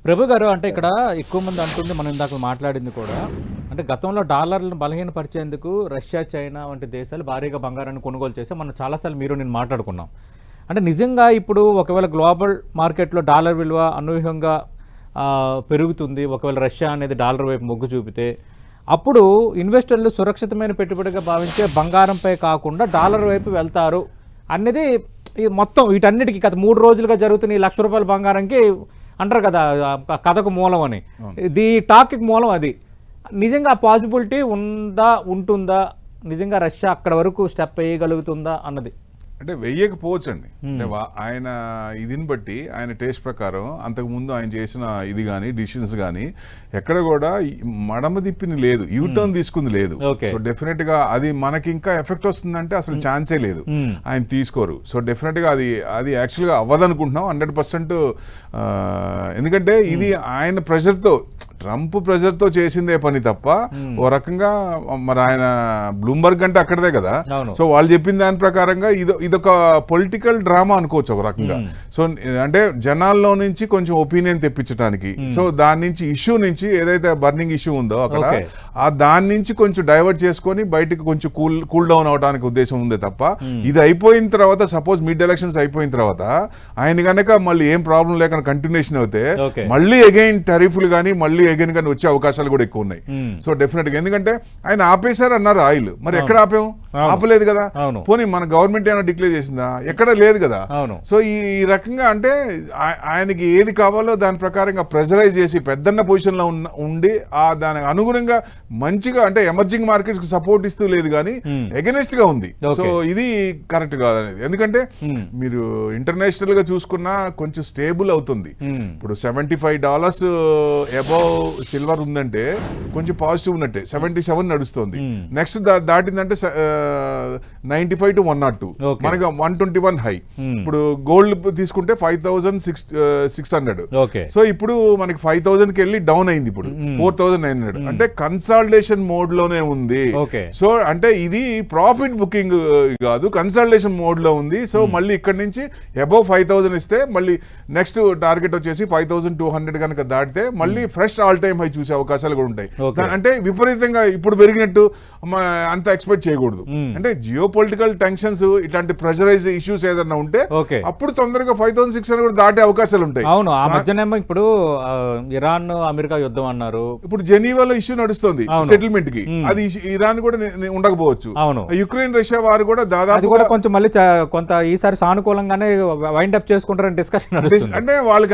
ప్రభు గారు అంటే ఇక్కడ ఎక్కువ మంది అంటుంది, మనం ఇందాక మాట్లాడింది కూడా, అంటే గతంలో డాలర్లను బలహీనపరిచేందుకు రష్యా, చైనా వంటి దేశాలు భారీగా బంగారాన్ని కొనుగోలు చేసి మనం చాలాసార్లు నేను మాట్లాడుకున్నాం. అంటే నిజంగా ఇప్పుడు ఒకవేళ గ్లోబల్ మార్కెట్లో డాలర్ విలువ అనూహ్యంగా పెరుగుతుంది, ఒకవేళ రష్యా అనేది డాలర్ వైపు మొగ్గు చూపితే అప్పుడు ఇన్వెస్టర్లు సురక్షితమైన పెట్టుబడిగా భావించే బంగారంపై కాకుండా డాలర్ వైపు వెళ్తారు అనేది మొత్తం వీటన్నిటికీ గత 3 రోజులుగా జరుగుతున్న ఈ ₹1,00,000 బంగారంకి అంటారు కదా కథకు మూలం అని. ది టాక్కి మూలం అది. నిజంగా పాసిబిలిటీ ఉంటుందా? నిజంగా రష్యా అక్కడ వరకు స్టెప్ వేయగలుగుతుందా అన్నది? అంటే వెయ్యకపోవచ్చు అండి. అంటే ఆయన ఇదిని బట్టి, ఆయన టేస్ట్ ప్రకారం అంతకుముందు ఆయన చేసిన ఇది కానీ డిసిషన్స్ కానీ ఎక్కడ కూడా మడమ తిప్పిని లేదు, యూటర్న్ తీసుకుంది లేదు. సో డెఫినెట్ గా అది మనకి ఇంకా ఎఫెక్ట్ వస్తుందంటే అసలు ఛాన్సే లేదు, ఆయన తీసుకోరు. సో డెఫినెట్ గా అది యాక్చువల్గా అవ్వదనుకుంటున్నాం 100%. ఎందుకంటే ఇది ఆయన ప్రెషర్తో, ట్రంప్ ప్రెషర్తో చేసిందే పని తప్ప ఓ రకంగా మరి ఆయన బ్లూంబర్గ్ అంటే అక్కడదే కదా. సో వాళ్ళు చెప్పిన దాని ప్రకారంగా ఇదొక పొలిటికల్ డ్రామా అనుకోవచ్చు ఒక రకంగా. సో అంటే జనాల్లో నుంచి కొంచెం ఒపీనియన్ తెప్పించడానికి, సో దాని నుంచి ఇష్యూ నుంచి ఏదైతే బర్నింగ్ ఇష్యూ ఉందో అక్కడ దాని నుంచి కొంచెం డైవర్ట్ చేసుకొని బయటకు కొంచెం కూల్ డౌన్ అవడానికి ఉద్దేశం ఉందే తప్ప, ఇది అయిపోయిన తర్వాత సపోజ్ మిడ్ ఎలక్షన్స్ అయిపోయిన తర్వాత ఆయన కనుక మళ్ళీ ఏం ప్రాబ్లం లేకుండా కంటిన్యూషన్ అవుతే మళ్ళీ అగైన్ టెరిఫ్లు కానీ మళ్ళీ అగైన్ కానీ వచ్చే అవకాశాలు కూడా ఎక్కువ ఉన్నాయి. సో డెఫినెట్ గా, ఎందుకంటే ఆయన ఆపేశారు అన్నారు ఆయిల్, మరి ఎక్కడ ఆపాము? ఆపలేదు కదా. పోనీ మన గవర్నమెంట్ ఏమైనా డిక్లేర్ చేసిందా? ఎక్కడ లేదు కదా. సో ఈ రకంగా అంటే ఆయనకి ఏది కావాలో దాని ప్రకారంగా ప్రెజరైజ్ చేసి పెద్దన్న పొజిషన్ లో ఉండి దానికి అనుగుణంగా మంచిగా, అంటే ఎమర్జింగ్ మార్కెట్స్ కి సపోర్ట్ ఇస్తూ లేదు కానీ ఎగెనిస్ట్ గా ఉంది. సో ఇది కరెక్ట్ కాదనేది. ఎందుకంటే మీరు ఇంటర్నేషనల్ గా చూసుకున్నా కొంచెం స్టేబుల్ అవుతుంది. ఇప్పుడు $75 అబౌవ్ సిల్వర్ ఉందంటే కొంచెం పాజిటివ్ ఉన్నట్టే. 77 నడుస్తుంది. నెక్స్ట్ దాటిందంటే 95 to 102, మనకి 121 హై. ఇప్పుడు గోల్డ్ తీసుకుంటే 5,600. సో ఇప్పుడు మనకి 5,000 కి వెళ్ళి డౌన్ అయింది, ఇప్పుడు 4,900. అంటే కన్సాలిడేషన్ మోడ్ లోనే ఉంది. సో అంటే ఇది ప్రాఫిట్ బుకింగ్ కాదు, కన్సాలిడేషన్ మోడ్ లో ఉంది. సో మళ్ళీ ఇక్కడ నుంచి అబౌవ్ 5,000 ఇస్తే మళ్ళీ నెక్స్ట్ టార్గెట్ వచ్చేసి 5,200 కనుక దాటితే మళ్ళీ ఫ్రెష్ ఆల్ టైమ్ హై చూసే అవకాశాలు కూడా ఉంటాయి. అంటే విపరీతంగా ఇప్పుడు పెరిగినట్టు అంత ఎక్స్పెక్ట్ చేయకూడదు. అంటే జియో పొలిటికల్ టెన్షన్స్, ఇట్లాంటి ప్రెషరైజ్ ఇష్యూస్ ఏదైనా ఉంటే అప్పుడు తొందరగా 5,600 కూడా దాటే అవకాశాలు ఉంటాయి. అవును, ఆ మధ్యనేమో ఇప్పుడు ఇరాన్ అమెరికా యుద్ధం అన్నారు, ఇప్పుడు జెనీవాలో ఇష్యూ నడుస్తుంది సెటిల్మెంట్ కి. అది ఇరాన్ కూడా ఉండకపోవచ్చు. యుక్రెయిన్ రష్యా వారు కూడా దాదాపు కొంచెం మళ్ళీ కొంత ఈసారి సానుకూలంగానే వైండ్ అప్ చేసుకుంటారని డిస్కషన్. అంటే వాళ్ళకి